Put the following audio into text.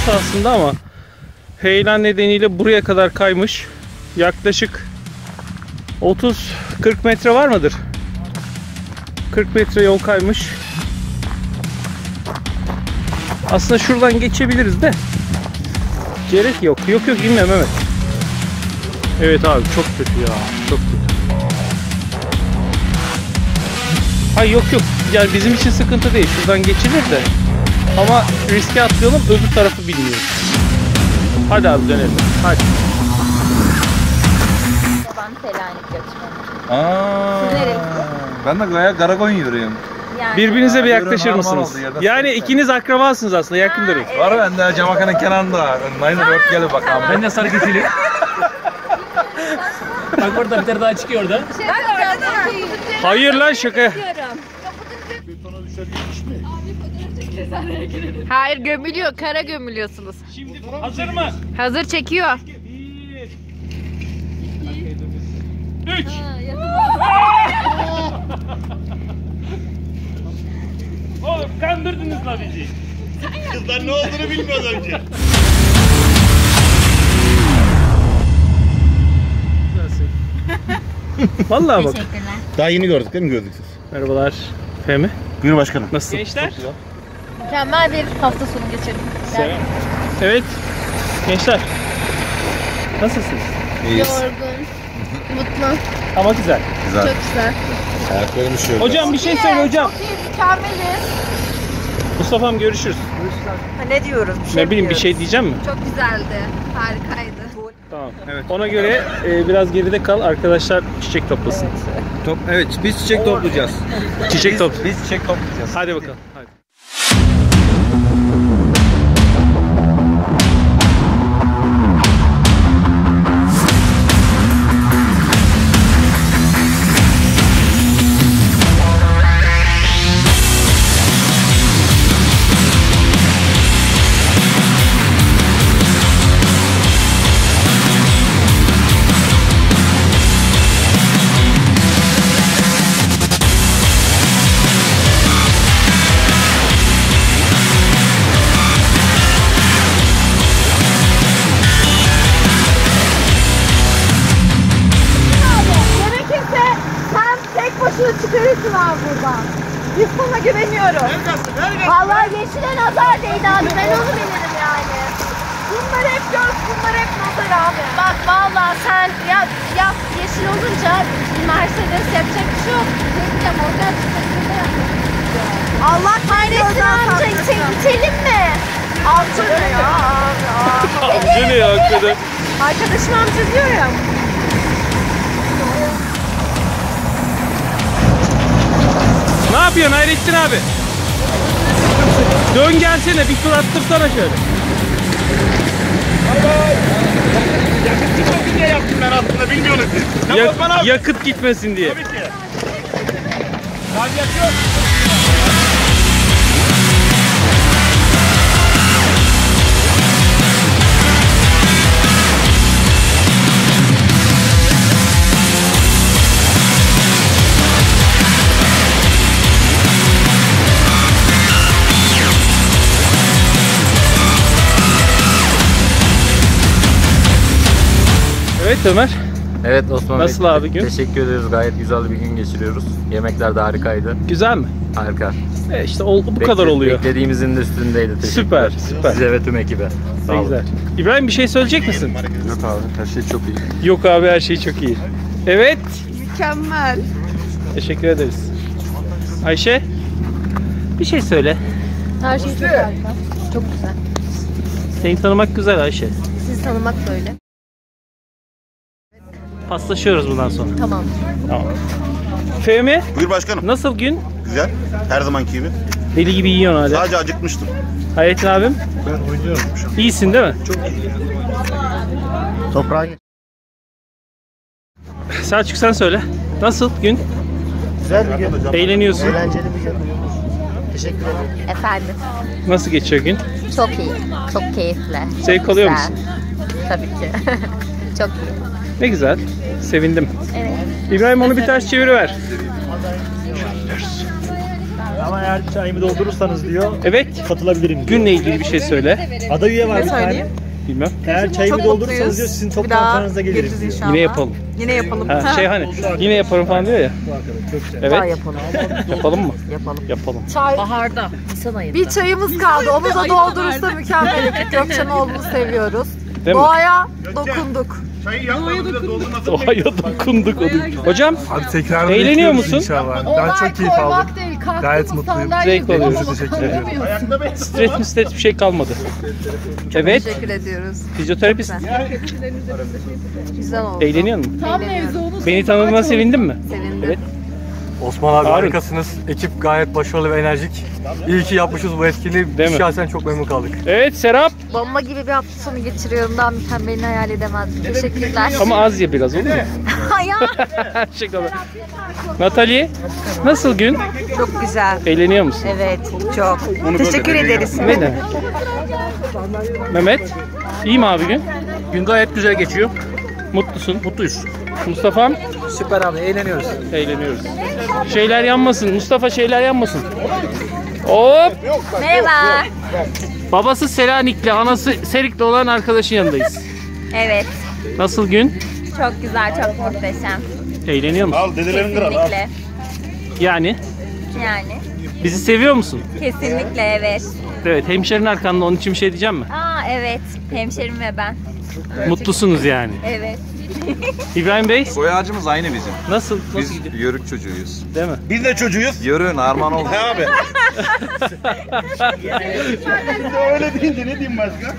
burası aslında ama heyelan nedeniyle buraya kadar kaymış. Yaklaşık 30-40 metre var mıdır? 40 metre yol kaymış. Aslında şuradan geçebiliriz de gerek yok. Yok inmem Mehmet. Evet abi çok kötü ya. Çok kötü. Hayır yok. Yani bizim için sıkıntı değil. Şuradan geçilir de. Ama riske atlayalım, öbür tarafı bilmiyoruz. Hadi abi dönelim. Hadi. Ben Selanik yapacağım. Ben de Karakoyun yürüyorum. Yani Birbirinize bir yaklaşır mısınız? Yani ikiniz akrabasınız aslında, yakındırız. Evet. Var ben de Camakan'ın kenarında. Aynı dört gelip bakalım. Ben de sarı keçili. Bak orada bir tane daha çıkıyor orada. Hayır lan şaka. Hayır gömülüyor. Kara gömülüyorsunuz. Şimdi hazır mı? Hazır çekiyor. 1 2 3 Oğlum kandırdınız la bizi. Kızlar ne olduğunu bilmiyoruz önce. Vallahi bak. Teşekkürler. Daha yeni gördük değil mi gördük siz? Merhabalar. Fehmi. Buyur başkanım. Nasılsın? Gençler. Mükemmel bir hafta sonu geçirdim. Evet. Gençler. Nasılsınız? Yorgun, mutlu, Ama güzel. Güzel. çok güzel. Ayaklarımı şöyle. Hocam bir şey söyle hocam. Çok iyi, mükemmeliz. Mustafa'm görüşürüz. Ne diyoruz? Ne bileyim bir şey diyeceğim mi? Çok güzeldi, harikaydı. Tamam. Evet. Ona göre biraz geride kal. Arkadaşlar çiçek toplasın. Evet biz çiçek toplayacağız. Çiçek top. Biz çiçek toplayacağız. Hadi bakalım. Hadi. Gerekirse sen tek başına çıkarırsın abi buradan. Biz sana güveniyorum. Vallahi yeşile nazar değdi abi, ben onu bilirim yani. Bunlar hep göz, bunlar hep nazar abi. Bak vallahi sen yap yeşil olunca Mercedes yapacak bir şey yok. Diyeceğim oradan çıkacak. Allah Hayrettin amca itelim mi? Amca ne ya abi? Amca ne ya hakikaten? Arkadaşım amca diyor ya. Ne yapıyorsun Hayrettin abi? Dön gelsene bir tur attırsana şöyle. Yakıt çok diye yaptım ben aslında bilmiyorum. Ne Osman abi? Yakıt gitmesin diye. Tabii ki. Gaz yakıyor. Evet Ömer. Evet Osman Nasıl Bey, abi gün? Teşekkür ederiz. Gayet güzel bir gün geçiriyoruz. Yemekler de harikaydı. Güzel mi? Harika. İşte bu kadar oluyor. Beklediğimizin de üstündeydi. Süper, süper. Size ve tüm ekibe. Sağ Ne olun. güzel. İbrahim bir şey söyleyecek misin? Yok abi her şey çok iyi. Yok abi her şey çok iyi. Evet. Mükemmel. Teşekkür ederiz. Ayşe. Bir şey söyle. Her şey çok harika. Çok güzel. Seni tanımak güzel Ayşe. Sizi tanımak da öyle. Paslaşıyoruz bundan sonra. Tamam. Tamam. Fehmi Buyur başkanım. nasıl gün? Güzel. Her zamanki gibi. Deli gibi yiyorsun hala. Sadece acıkmıştım. Hayrettin abim. Ben oynuyorum şu an. İyisin değil mi? Çok Toprağa Selçuk sen söyle. Nasıl gün? Güzel bir gün. Eğleniyorsun. Eğlenceli bir gün. Teşekkür ederim. Efendim. Nasıl geçiyor gün? Çok iyi. Çok keyifli. Zevk alıyor Güzel. musun? Tabii ki. Çok iyi. Ne güzel. Sevindim. Evet. İbrahim onu bir ters çeviriver. Ama eğer çayımı doldurursanız diyor, Evet. katılabilirim. Günle ilgili bir şey söyle. Ada üye var bir tane. söyleyeyim? Bilmem. Eğer çayımı Çok doldurursanız mutluyuz. diyor, sizin Bir daha toplantılarınıza gelirim geliriz diyor. inşallah. Yine yapalım. Yine yapalım. Ha, şey hani yine yaparım falan diyor ya. Evet. Daha yapalım. Yapalım mı? Yapalım. Yapalım. Baharda, Nisan ayında. Bir çayımız kaldı. Onu da doldurursa mükemmel. Gökçenoğlu'nu seviyoruz. Değil mi? Doğaya dokunduk. Çayı yapmadığında doldurmasın. Doğaya dokunduk. Hocam Abi tekrar eğleniyor musun? inşallah. Ben çok keyif aldım. Gayet mutluyum. Zevk alıyoruz. Teşekkür ederim. Stres bir şey kalmadı. Evet. Teşekkür ediyoruz. Fizyoterapist. Güzel oldu. Eğleniyor musun? Eğleniyoruz. Beni tanıdığına sevindin mi? Sevindim. Evet. Osman abi Harun. harikasınız. Ekip gayet başarılı ve enerjik. İyi ki yapmışız bu etkinliği. Değil mi? Şahsen çok memnun kaldık. Evet Serap. Bomba gibi bir hafta sonu geçiriyorum. Daha mükemmelini hayal edemezdim. Teşekkürler. Ama az ye biraz olur mu? Hayal. Şaka be. Natalie, nasıl gün? Çok güzel. Eğleniyor musun? Evet, çok. Teşekkür ederiz. Neden? Mehmet, iyi mi abi gün? Gün gayet güzel geçiyor. Mutlusun? Mutluyuz. Mustafa'm? Süper abi eğleniyoruz. Eğleniyoruz. Şeyler yanmasın. Mustafa şeyler yanmasın. Hop! Merhaba. Babası Selanikli, anası Serikli olan arkadaşın yanındayız. Evet. Nasıl gün? Çok güzel, çok muhteşem. Eğleniyor musun? Al dedelerin kralı al. Kesinlikle. Yani Yani. bizi seviyor musun? Kesinlikle evet. Evet, hemşerin arkanda, onun için bir şey diyeceğim mi? Aa evet. Hemşerim ve ben. Mutlusunuz yani. Evet. İbrahim Bey, Soy ağacımız aynı bizim. nasıl Biz gidiyor? yörük çocuğuyuz. Değil mi? Biz de çocuğuyuz. Yörüğün armağan oldu. Ne abi? Öyle deyince ne diyeyim başka?